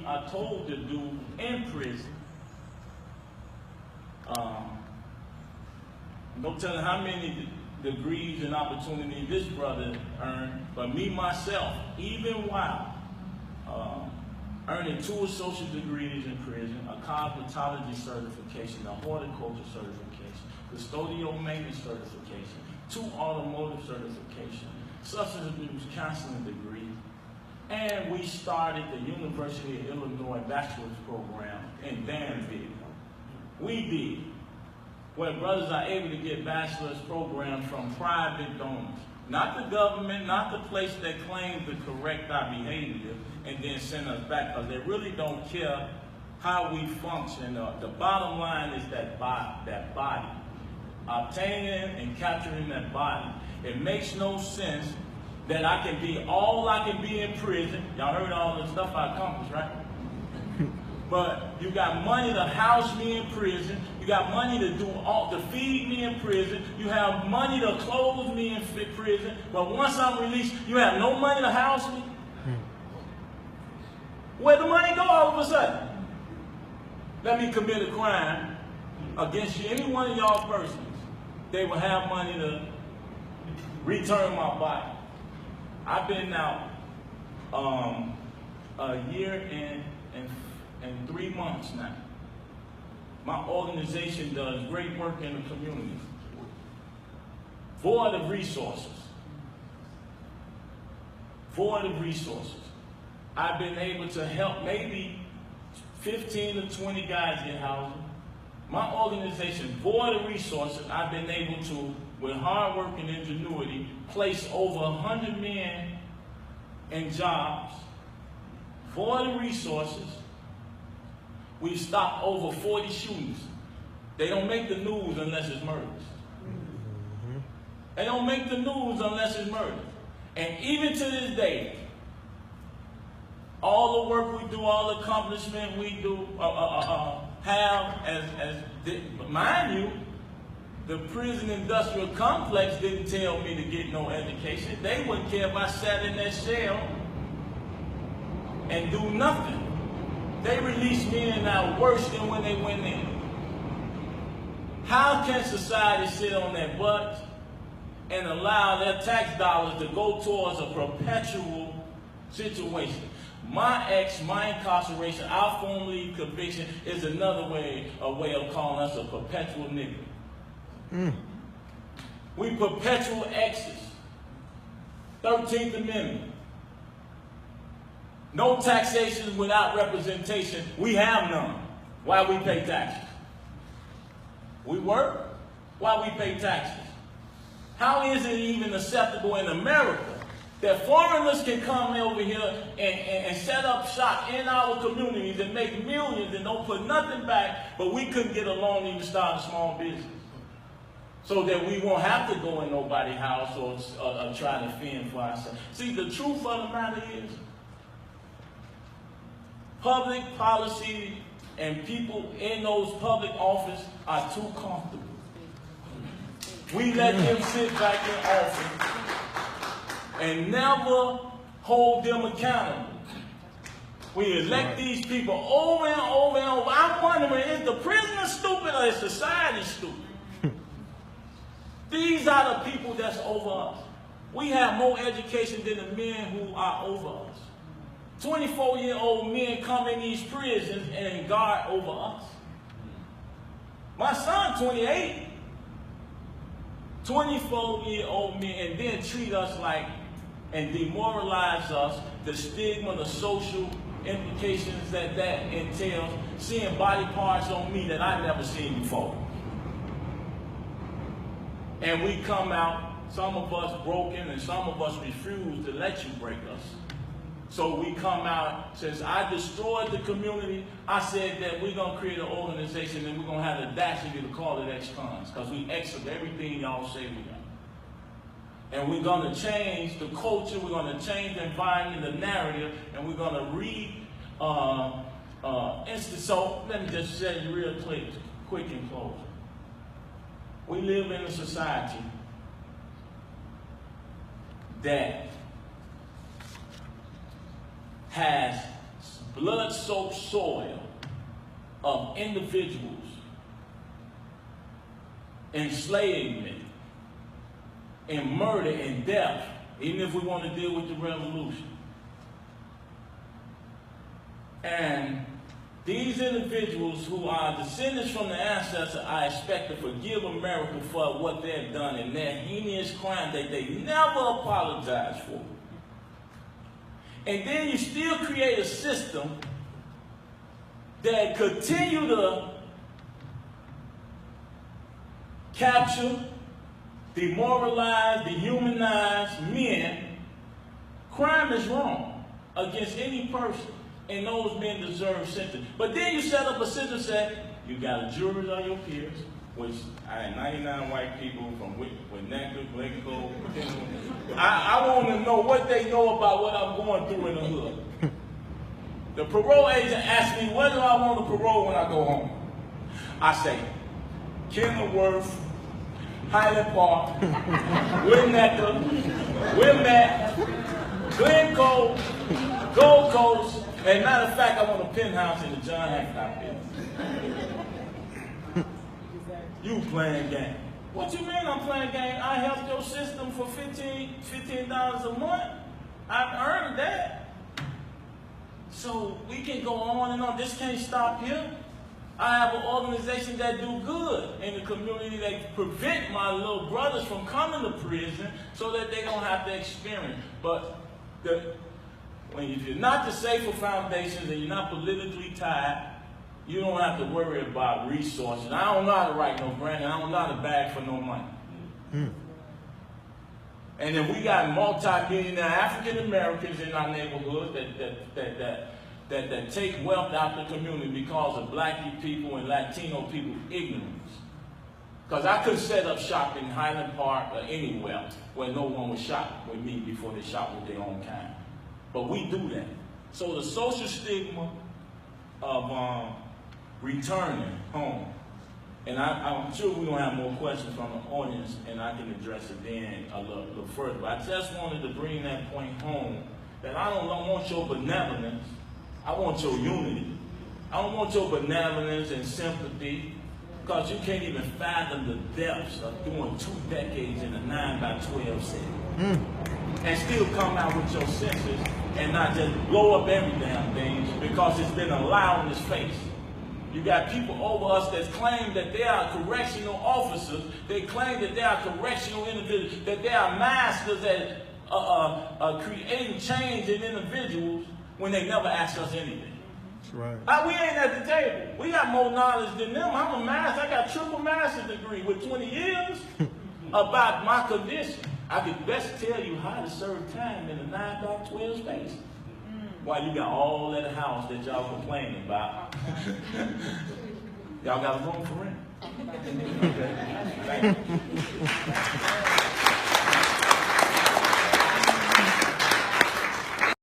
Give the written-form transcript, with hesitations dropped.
I told the dude in prison, no telling how many degrees and opportunities this brother earned, but me, myself, even while earning 2 associate degrees in prison, a cosmetology certification, a horticulture certification, custodial maintenance certification, 2 automotive certifications, substance abuse counseling degree, and we started the University of Illinois bachelor's program in Danville. We did. Where brothers are able to get bachelor's programs from private donors. Not the government, not the place that claims to correct our behavior and then send us back, because they really don't care how we function. The bottom line is that body. Obtaining and capturing that body. It makes no sense that I can be all I can be in prison. Y'all heard all the stuff I accomplished, right? But you got money to house me in prison. You got money to feed me in prison. You have money to clothe me in prison. But once I'm released, you have no money to house me. Where'd the money go all of a sudden? Let me commit a crime against you, any one of y'all persons. They will have money to return my body. I've been out a year and 3 months now. My organization does great work in the community. Void of resources. Void of resources. I've been able to help maybe 15 to 20 guys get housing. My organization, void of resources, I've been able to, with hard work and ingenuity, place over 100 men in jobs. Void of resources. We've stopped over 40 shootings. They don't make the news unless it's murders. They don't make the news unless it's murders. And even to this day, all the work we do, all the accomplishment we do, mind you, the prison industrial complex didn't tell me to get no education. They wouldn't care if I sat in that cell and do nothing. They released me in now worse than when they went in. How can society sit on their butts and allow their tax dollars to go towards a perpetual situation? My incarceration, our formerly conviction is another way of calling us a perpetual nigger. We perpetual exes. 13th Amendment. No taxation without representation. We have none. Why we pay taxes? We work. Why we pay taxes? How is it even acceptable in America that foreigners can come over here and set up shop in our communities and make millions and don't put nothing back, but we couldn't get a loan to even start a small business? So that we won't have to go in nobody's house or try to fend for ourselves. See, the truth of the matter is, public policy and people in those public office are too comfortable. We let them sit back in office and never hold them accountable. We elect these people over and over and over. I'm wondering, is the prisoner stupid or is society stupid? These are the people that's over us. We have more education than the men who are over us. 24-year-old men come in these prisons and guard over us. My son, 28, 24-year-old men, and then treat us like, and demoralize us, the stigma, the social implications that entails, seeing body parts on me that I've never seen before. And we come out, some of us broken, and some of us refuse to let you break us. So we come out, since I destroyed the community, I said that we're going to create an organization and we're going to have the audacity to call it ex-cons, because we exit everything y'all say we got. And we're going to change the culture, we're going to change the environment, the narrative, and we're going to so let me just say real quick and close. We live in a society that has blood-soaked soil of individuals, enslavement, and murder and death, even if we want to deal with the revolution. And these individuals who are descendants from the ancestors, I expect to forgive America for what they've done and their heinous crime that they never apologized for. And then you still create a system that continue to capture, demoralize, dehumanize men. Crime is wrong against any person, and those men deserve sentence. But then you set up a system that says, you got a jury on your peers, which I had 99 white people from Winnetka, Glencoe. I want to know what they know about what I'm going through in the hood. The parole agent asked me, whether I want to parole when I go home. I say, Kenilworth, Highland Park, Winnetka, Wilmette, Glencoe, Gold Coast, and matter of fact, I want a penthouse in the John Hancock building. You playing game. What you mean I'm playing game? I helped your system for $15 a month. I've earned that. So we can go on and on. This can't stop here. I have an organization that do good in the community that prevent my little brothers from coming to prison so that they don't have to experience. But when you're not the safer foundations and you're not politically tied, you don't have to worry about resources. I don't know how to write no grant, and I don't know how to beg for no money. And then we got multi-millionaire African Americans in our neighborhood that take wealth out the community because of black people and Latino people ignorance. Because I could set up shop in Highland Park or anywhere where no one would shop with me before they shop with their own kind. But we do that. So the social stigma of returning home, and I'm sure we're going to have more questions from the audience, and I can address it then a little further. But I just wanted to bring that point home, that I don't want your benevolence. I want your unity. I don't want your benevolence and sympathy, because you can't even fathom the depths of doing 2 decades in a 9x12 city. And still come out with your senses and not just blow up every damn thing because it's been allowed in its face. You got people over us that claim that they are correctional officers. They claim that they are correctional individuals, that they are masters at creating change in individuals when they never ask us anything. That's right. We ain't at the table. We got more knowledge than them. I'm a master. I got triple master's degree with 20 years about my condition. I could best tell you how to serve time in a 9x12 space. While you got all that house that y'all complaining about. Y'all got a room for rent. Okay. Thank you.